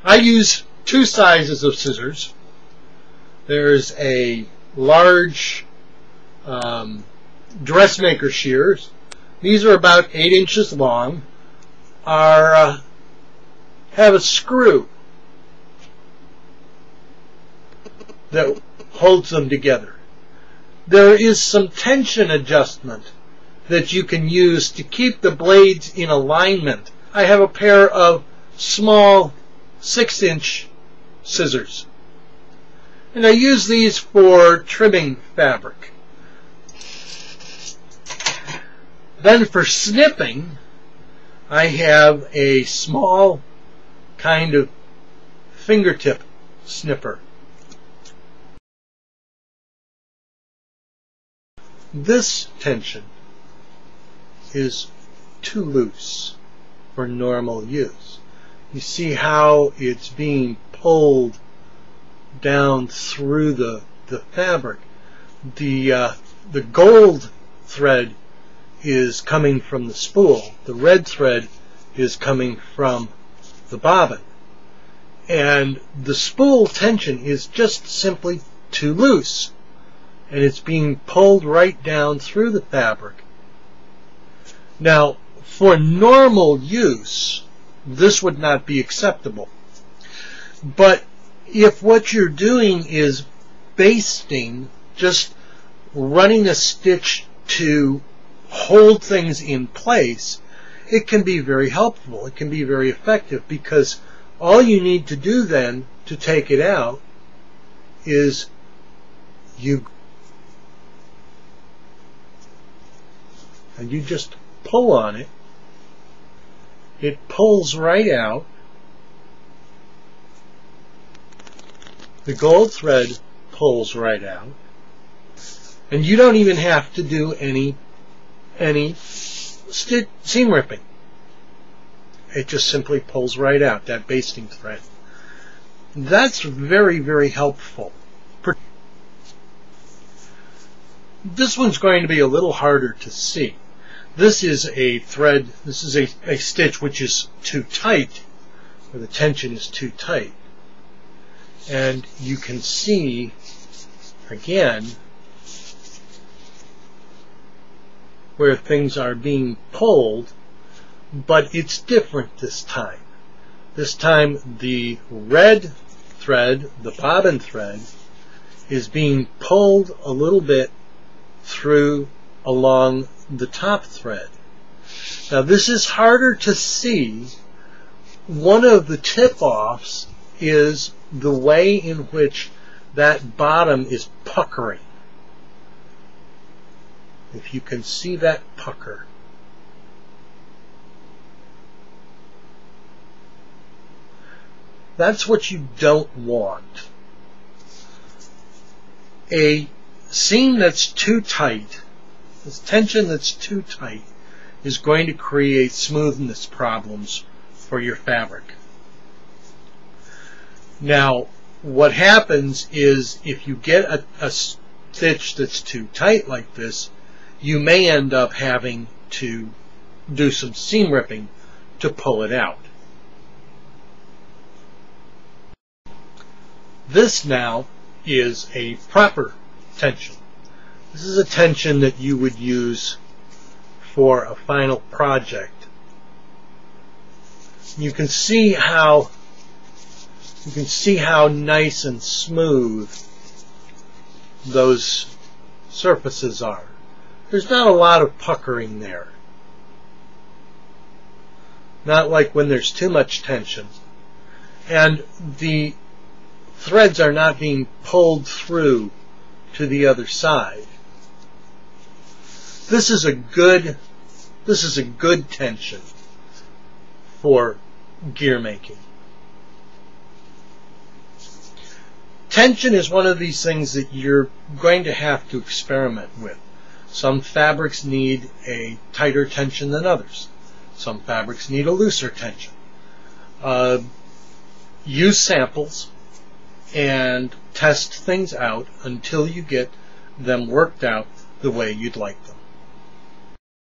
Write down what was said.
I use two sizes of scissors. There's a large dressmaker shears. These are about 8 inches long. Have a screw that holds them together. There is some tension adjustment that you can use to keep the blades in alignment. I have a pair of small 6-inch scissors, and I use these for trimming fabric. Then for snipping, I have a small kind of fingertip snipper. This tension is too loose for normal use. You see how it's being pulled down through the fabric. The gold thread is coming from the spool. The red thread is coming from the bobbin. And the spool tension is just simply too loose. And it's being pulled right down through the fabric. Now, for normal use, this would not be acceptable. But if what you're doing is basting, just running a stitch to hold things in place, it can be very helpful. It can be very effective, because all you need to do then to take it out is you just pull on it. It pulls right out. The gold thread pulls right out. And you don't even have to do any seam ripping. It just simply pulls right out, that basting thread. That's very, very helpful. This one's going to be a little harder to see. This is a thread, this is a stitch which is too tight, or the tension is too tight. And you can see, again, where things are being pulled, but it's different this time. This time the red thread, the bobbin thread, is being pulled a little bit through along the top thread. Now this is harder to see. One of the tip-offs is the way in which that bottom is puckering. If you can see that pucker. That's what you don't want. A seam that's too tight, this tension that's too tight, is going to create smoothness problems for your fabric. Now, what happens is if you get a stitch that's too tight like this, you may end up having to do some seam ripping to pull it out. This now is a proper tension. This is a tension that you would use for a final project. You can see how nice and smooth those surfaces are. There's not a lot of puckering there. Not like when there's too much tension. And the threads are not being pulled through to the other side. This is a good tension for gear making. Tension is one of these things that you're going to have to experiment with. Some fabrics need a tighter tension than others. Some fabrics need a looser tension. Use samples and test things out until you get them worked out the way you'd like them.